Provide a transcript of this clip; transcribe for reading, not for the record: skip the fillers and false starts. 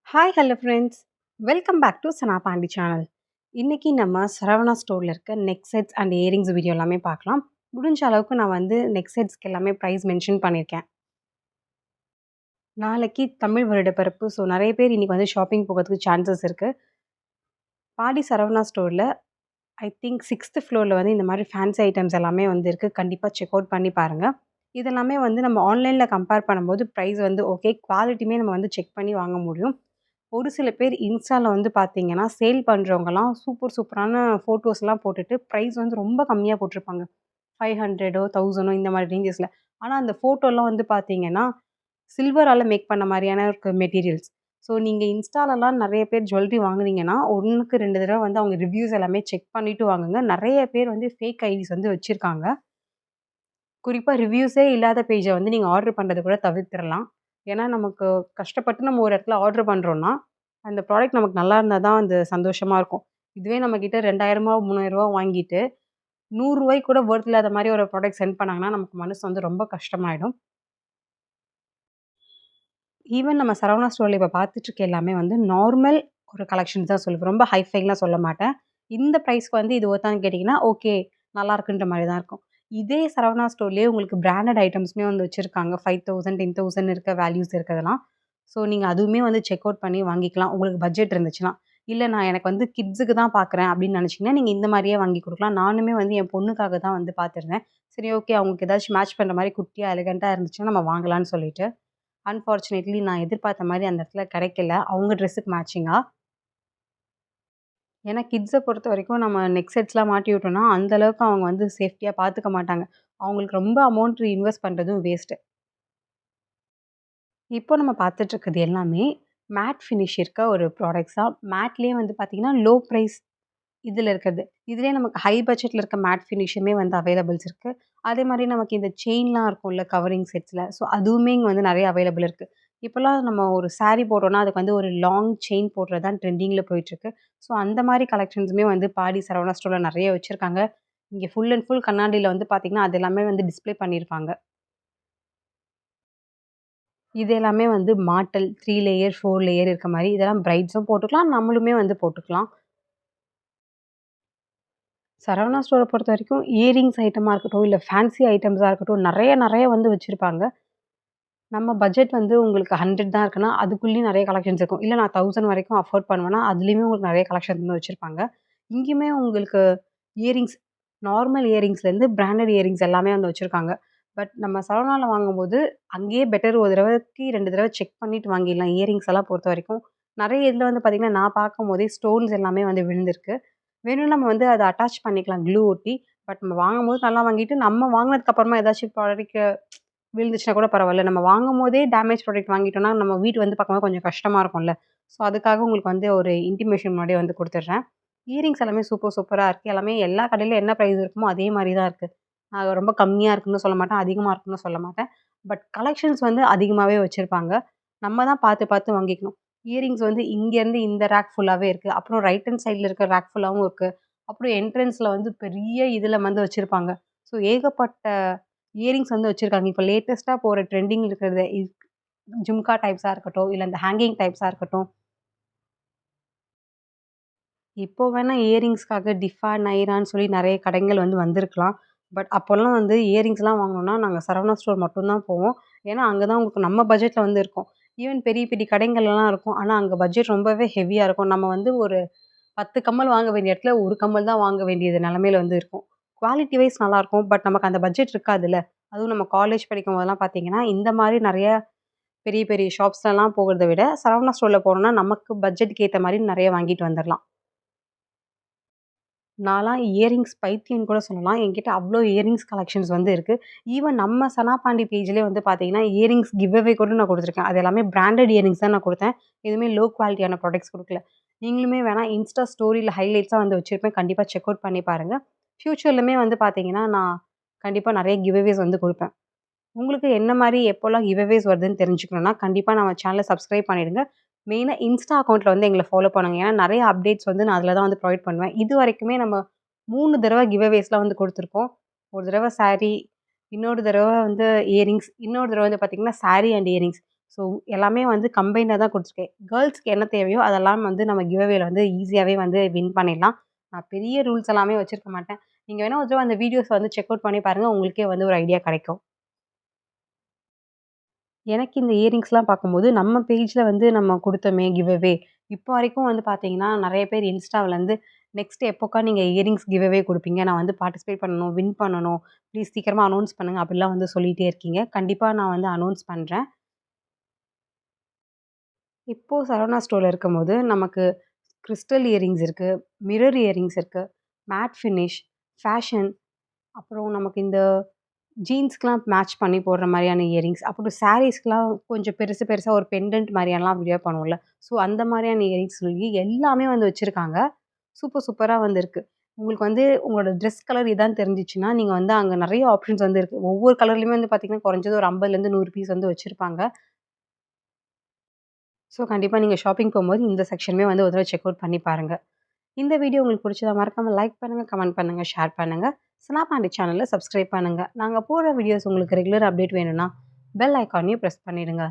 Hi hello friends, welcome back to Sana Pandi channel. இன்னைக்கு நம்ம சரவணா ஸ்டோரில் இருக்க neck sets and earrings video எல்லாமே பார்க்கலாம். முடிஞ்ச அளவுக்கு நான் வந்து நெக் செட்ஸ்க்கு எல்லாமே ப்ரைஸ் மென்ஷன் பண்ணியிருக்கேன். நாளைக்கு தமிழ் வருடப்பிறப்பு. ஸோ நிறைய பேர் இன்னைக்கு வந்து ஷாப்பிங் போகிறதுக்கு சான்சஸ் இருக்குது. பாடி சரவணா ஸ்டோரில் ஐ திங்க் 6th ஃப்ளோரில் வந்து இந்த மாதிரி ஃபேன்சி ஐட்டம்ஸ் எல்லாமே வந்து இருக்குது. கண்டிப்பாக செக் அவுட் பண்ணி பாருங்கள். இதெல்லாமே வந்து நம்ம ஆன்லைனில் கம்பேர் பண்ணும்போது ப்ரைஸ் வந்து ஓகே, குவாலிட்டியுமே நம்ம வந்து செக் பண்ணி வாங்க முடியும். ஒரு சில பேர் இன்ஸ்டால வந்து பார்த்தீங்கன்னா, சேல் பண்றவங்கலாம் சூப்பர் சூப்பரான ஃபோட்டோஸ்லாம் போட்டுட்டு, பிரைஸ் வந்து ரொம்ப கம்மியா போட்டிருப்பாங்க. 500ஓ, 1000ஓ இந்த மாரி ரேஞ்சஸ்ல. ஆனா, அந்த ஃபோட்டோலாம் வந்து பார்த்தீங்கன்னா, சில்வரால மேக் பண்ண மாரியான மெட்டீரியல்ஸ். ஸோ, நீங்க இன்ஸ்டாலலாம் நெறைய பேர் ஜுவல்லரி வாங்குனீங்கன்னா, 1க்கு 2 தடவ வந்து அவங்க ரிவ்யூஸ் எல்லாமே செக் பண்ணிட்டு வாங்குங்க. நெறைய பேர் வந்து ஃபேக் ஐடிஸ் வந்து வச்சிருக்காங்க. குறிப்பா ரிவ்யூஸே இல்லாத பேஜ வந்து நீங்க ஆர்டர் பண்றத கூட தவிர்த்துறலாம். ஏன்னா, நமக்கு கஷ்டப்பட்டு நம்ம ஒரு இடத்துல ஆர்டர் பண்றோம்னா, அந்த ப்ராடக்ட் நமக்கு நல்லா இருந்தா தான் அந்த சந்தோஷமா இருக்கும். இதுவே நம்மகிட்ட ரூ. 2000 ரூ. 3000 வாங்கிட்டு, ரூ. 100 கூட வொர்த் இல்லாத மாரி ஒரு ப்ராடக்ட் சென்ட் பண்ணாங்கன்னா, நமக்கு மனசு வந்து ரொம்ப கஷ்டமாயிடும். ஈவன் நம்ம சரவணா ஸ்டோர்ல இப்ப பார்த்துட்டு இருக்க எல்லாமே வந்து நார்மல் ஒரு கலெக்ஷன்ஸ் தான் சொல்லுவேன். ரொம்ப ஹைஃபைலாம் சொல்ல மாட்டேன். இந்த பிரைஸ்க்கு வந்து இது ஒர்த்தான்னு கேட்டீங்கன்னா, ஓகே, நல்லா இருக்குன்ற மாரி தான் இருக்கும். இதே சரவணா ஸ்டோர்லயே உங்களுக்கு பிராண்டட் ஐட்டம்ஸுமே வந்து வச்சிருக்காங்க. 5000, 10,000 இருக்க வேல்யூஸ் இருக்கதெல்லாம். ஸோ நீங்க அதுவுமே வந்து செக் அவுட் பண்ணி வாங்கிக்கலாம். உங்களுக்கு பட்ஜெட் இருந்துச்சுன்னா. இல்ல நான் எனக்கு வந்து கிட்ஸுக்கு தான் பார்க்குறேன் அப்படின்னு நினைச்சீங்கன்னா, நீங்க இந்த மாரியே வாங்கி குடுக்கலாம். நானுமே வந்து என் பொண்ணுக்காக தான் வந்து பார்த்துருந்தேன். சரி, ஓகே, அவங்களுக்கு ஏதாச்சும் மேட்ச் பண்ற மாரி குட்டியா, எலகன்ட்டா இருந்துச்சுன்னா நம்ம வாங்கலான்னு சொல்லிட்டு. அன்ஃபார்ச்சுனேட்லி நான் எதிர்பார்த்த மாரி அந்த இடத்துல கிடைக்கல. அவங்க ட்ரெஸ்ஸுக்கு மேட்சிங்கா. ஏன்னா கிட்ஸ பொறுத்தவரைக்கும் நம்ம நெக் செட்ஸ்லாம் மாட்டி விட்டோம்னா, அந்த அளவுக்கு அவங்க வந்து சேஃப்டியா பார்த்துக்க மாட்டாங்க. அவங்களுக்கு ரொம்ப அமௌண்ட் இன்வெஸ்ட் பண்றதும் வேஸ்ட்டு. இப்போ நம்ம பார்த்துட்டு இருக்கிறது எல்லாமே மேட் ஃபினிஷ் இருக்க ஒரு ப்ராடக்ட்ஸ் தான். மேட்லயே வந்து பார்த்தீங்கன்னா, லோ பிரைஸ் இதில இருக்கிறது. இதுலயே நமக்கு ஹை பட்ஜெட்ல இருக்க மேட் ஃபினிஷுமே வந்து அவைலபிள்ஸ் இருக்கு. அதே மாரி நமக்கு இந்த செயின்லாம் இருக்கும்ல கவரிங் செட்ஸ்ல. ஸோ அதுவுமே இங்க வந்து நெறைய அவைலபிள் இருக்கு. இப்போலாம் நம்ம ஒரு சாரி போடுறோம்னா, அதுக்கு வந்து ஒரு லாங் செயின் போடுறது தான் ட்ரெண்டிங்ல போயிட்டுருக்கு. ஸோ அந்த மாரி கலெக்ஷன்ஸுமே வந்து பாடி சரவணா ஸ்டோர்ல நெறைய வச்சிருக்காங்க. இங்க ஃபுல் அண்ட் ஃபுல் கண்ணாடில வந்து பார்த்தீங்கன்னா, அது எல்லாமே வந்து டிஸ்ப்ளே பண்ணியிருப்பாங்க. இது எல்லாமே வந்து மாட்டல் 3 லேயர், 4 லேயர் இருக்க மாரி இதெல்லாம் பிரைட்ஸும் போட்டுக்கலாம். நம்மளுமே வந்து போட்டுக்கலாம். சரவணா ஸ்டோர பொறுத்தவரைக்கும் இயரிங்ஸ் ஐட்டமா இருக்கட்டும், இல்ல ஃபேன்சி ஐட்டம்ஸா இருக்கட்டும், நெறைய நெறைய வந்து வச்சிருப்பாங்க. நம்ம பட்ஜெட் வந்து உங்களுக்கு 100 தான் இருக்குன்னா, அதுக்குள்ளேயும் நெறைய கலெக்ஷன்ஸ் இருக்கும். இல்ல நான் 1000 வரைக்கும் அஃபோர்ட் பண்ணுவேன்னா, அதுலயுமே உங்களுக்கு நெறைய கலெக்ஷன்ஸ் வந்து வச்சிருப்பாங்க. இங்கேயுமே உங்களுக்கு இயரிங்ஸ், நார்மல் இயரிங்ஸ்லேருந்து பிராண்டட் இயரிங்ஸ் எல்லாமே வந்து வச்சிருக்காங்க. பட் நம்ம சரவணால வாங்கும்போது, அங்கேயே பெட்டர் ஒரு தடவைக்கு 2 தடவ செக் பண்ணிட்டு வாங்கிடலாம். இயரிங்ஸ் எல்லாம் பொறுத்தவரைக்கும். நெறைய இதில வந்து பார்த்தீங்கன்னா, நான் பார்க்கும்போதே ஸ்டோன்ஸ் எல்லாமே வந்து விழுந்திருக்கு. வேணும்னா நம்ம வந்து அத அட்டாச் பண்ணிக்கலாம் க்ளூ ஒட்டி. பட் நம்ம வாங்கும்போது நல்லா வாங்கிட்டு, நம்ம வாங்குனதுக்கு அப்புறமா ஏதாச்சும் ப்ராடக்ட் விழுந்துச்சுனா கூட பரவால்ல. நம்ம வாங்கும்போதே டேமேஜ் ப்ராடக்ட் வாங்கிட்டோம்னா, நம்ம வீட்டு வந்து பார்க்கும்போது கொஞ்சம் கஷ்டமா இருக்கும்ல. ஸோ, அதுக்காக உங்களுக்கு வந்து ஒரு இன்டிமேஷன் முன்னாடியே வந்து குடுத்துடுறேன். இயரிங்ஸ் எல்லாமே சூப்பர் சூப்பரா இருக்கு. எல்லாமே எல்லா கடையிலும் என்ன பிரைஸ் இருக்குமோ அதே மாரி தான் இருக்கு. ரொம்ப கம்மியா இருக்குன்னு சொல்ல மாட்டேன். அதிகமா இருக்குன்னு சொல்ல மாட்டேன். பட் கலெக்ஷன்ஸ் வந்து அதிகமாவே வச்சிருப்பாங்க. நம்ம தான் பார்த்து பார்த்து வாங்கிக்கணும். இயரிங்ஸ் வந்து இங்கேருந்து இந்த ரேக் ஃபுல்லாவே இருக்கு. அப்புறம் ரைட் ஹேண்ட் சைட்ல இருக்க ரேக் ஃபுல்லாவும் இருக்கு. அப்புறம் என்ட்ரன்ஸ்ல வந்து பெரிய இதுல வந்து வச்சிருப்பாங்க. ஸோ ஏகப்பட்ட இயரிங்ஸ் வந்து வச்சிருக்காங்க. இப்ப லேட்டஸ்ட்டா போற ட்ரெண்டிங்ல இருக்கிறது ஜும்கா டைப்ஸா இருக்கட்டும், இல்ல இந்த ஹேங்கிங் டைப்ஸா இருக்கட்டும். இப்போ வேணா இயரிங்ஸ்க்காக டிஃபா, நைரான்னு சொல்லி நெறைய கடைகள் வந்து வந்திருக்கலாம். பட் அப்போலாம் வந்து இயரிங்ஸ்லாம் வாங்கணும்னா, நாங்க சரவணா ஸ்டோர் மட்டும் தான் போவோம். ஏன்னா, அங்க தான் உங்களுக்கு நம்ம பட்ஜெட்ல வந்து இருக்கும். ஈவன் பெரிய பெரிய கடைகள்லாம் இருக்கும். ஆனா, அங்க பட்ஜெட் ரொம்பவே ஹெவியா இருக்கும். நம்ம வந்து ஒரு 10 கம்மல் வாங்க வேண்டிய இடத்துல 1 கம்மல் தான் வாங்க வேண்டியது நெலைமையில வந்து இருக்கும். குவாலிட்டி வைஸ் நல்லாருக்கும். பட் நமக்கு அந்த பட்ஜெட் இருக்காதுல்ல. அதுவும் நம்ம காலேஜ் படிக்கும்போதெல்லாம் பார்த்தீங்கன்னா, இந்த மாரி நெறைய பெரிய பெரிய ஷாப்ஸ்லலாம் போகுறத விட, சரவணா ஸ்டோர்ல போனோம்னா, நமக்கு பட்ஜெட்க்கு ஏத்த மாரி நெறைய வாங்கிட்டு வந்துரலாம். நான்லாம் இயரிங்ஸ் பைத்தியம்ன்னு கூட சொல்லலாம். என்கிட்ட அவ்ளோ இயரிங்ஸ் கலெக்ஷன்ஸ் வந்து இருக்கு. ஈவன் நம்ம சனா பாண்டி பேஜ்லயே வந்து பார்த்தீங்கன்னா, இயரிங்ஸ் கிவ் அவே கூட நான் குடுத்துருக்கேன். அது எல்லாமே பிராண்டட் இயரிங்ஸ் தான் நான் குடுத்தேன். எதுவுமே லோ குவாலிட்டியான ப்ராடக்ட்ஸ் குடுக்கல. நீங்களுமே வேணா இன்ஸ்டா ஸ்டோரியில ஹைலைட்ஸா வந்து வச்சிருப்பேன். கண்டிப்பா செக் அவுட் பண்ணி பாருங்க. ஃபியூச்சர்லுமே வந்து பார்த்தீங்கன்னா, நான் கண்டிப்பா நெறைய கிவ் அவேஸ் வந்து குடுப்பேன். உங்களுக்கு என்ன மாரி எப்போலாம் கிவ் அவேஸ் வருதுன்னு தெரிஞ்சுக்கணும்னா, கண்டிப்பா நம்ம சேனல சப்ஸ்கிரைப் பண்ணிடுங்க. மெயினா இன்ஸ்டா அக்கவுண்ட்ல வந்து எங்கள ஃபாலோ பண்ணுங்க. ஏன்னா நெறைய அப்டேட்ஸ் வந்து நான் அதில தான் வந்து ப்ரொவைட் பண்ணுவேன். இதுவரைக்குமே நம்ம 3 தடவ கிவ் அவேஸ்லாம் வந்து குடுத்துருக்கோம். ஒரு தடவ சாரி, இன்னொரு தடவ வந்து இயரிங்ஸ், இன்னொரு தடவ வந்து பார்த்தீங்கன்னா, சாரி அண்ட் இயரிங்ஸ். ஸோ எல்லாமே வந்து கம்பைண்டா தான் குடுத்துருக்கேன். கேர்ல்ஸ்க்கு என்ன தேவையோ அதெல்லாம் வந்து நம்ம கிவ் அவேல வந்து ஈஸியாவே வந்து வின் பண்ணிடலாம். நான் பெரிய ரூல்ஸ் எல்லாமே வச்சிருக்க மாட்டேன். நீங்க வேணா ஒரு தடவ அந்த வீடியோஸ வந்து செக் அவுட் பண்ணி பாருங்க. உங்களுக்கே வந்து ஒரு ஐடியா கிடைக்கும். எனக்கு இந்த இயரிங்ஸ்லாம் பார்க்கும்போது, நம்ம பேஜ்ல வந்து நம்ம குடுத்தோமே கிவ் அவே, இப்போ வரைக்கும் வந்து பார்த்தீங்கன்னா, நெறைய பேர் இன்ஸ்டாவுலருந்து நெக்ஸ்ட் எப்போக்கா நீங்க இயரிங்ஸ் கிவ் அவே குடுப்பீங்க? நான் வந்து பார்ட்டிசிபேட் பண்ணணும், வின் பண்ணணும். ப்ளீஸ் சீக்கிரமா அனௌன்ஸ் பண்ணுங்க. அப்படிலாம் வந்து சொல்லிட்டே இருக்கீங்க. கண்டிப்பா நான் வந்து அனௌன்ஸ் பண்றேன். இப்போ சரவணா ஸ்டோர்ல இருக்கும்போது, நமக்கு கிறிஸ்டல் இயரிங்ஸ் இருக்கு, மிரர் இயரிங்ஸ் இருக்கு, மேட் ஃபினிஷ், ஃபேஷன் அப்புறம் நமக்கு இந்த ஜீன்ஸ்க்குலாம் மேட்ச் பண்ணி போடுற மாரியான இயரிங்ஸ். அப்புறம் சாரீஸ்க்குலாம் கொஞ்சம் பெருசு பெருசா ஒரு பெண்டன்ட் மாரியானலாம் வியர் பண்ணுவோம்ல. ஸோ அந்த மாரியான இயரிங்ஸ் சொல்லி எல்லாமே வந்து வச்சிருக்காங்க. சூப்பர் சூப்பரா வந்து இருக்கு. உங்களுக்கு வந்து உங்களோட ட்ரெஸ் கலர் இதான்னு தெரிஞ்சுச்சுன்னா, நீங்க வந்து அங்க நெறைய ஆப்ஷன்ஸ் வந்து இருக்கு. ஒவ்வொரு கலர்லயுமே வந்து பார்த்தீங்கன்னா, குறைஞ்சது ஒரு 50லேருந்து 100 பீஸ் வந்து வச்சிருப்பாங்க. ஸோ கண்டிப்பா நீங்க ஷாப்பிங் போம்போது இந்த செக்ஷனுமே வந்து ஒரு தடவ செக் அவுட் பண்ணி பாருங்க. இந்த வீடியோ உங்களுக்கு பிடிச்சதா மறக்காம லைக் பண்ணுங்க, கமெண்ட் பண்ணுங்க, ஷேர் பண்ணுங்க. ஸ்னாப் ஆண்டி சேனல சப்ஸ்கிரைப் பண்ணுங்க. நாங்க போடுற வீடியோஸ் உங்களுக்கு ரெகுலர் அப்டேட் வேணும்னா, பெல் ஐகானையும் பிரஸ் பண்ணிடுங்க.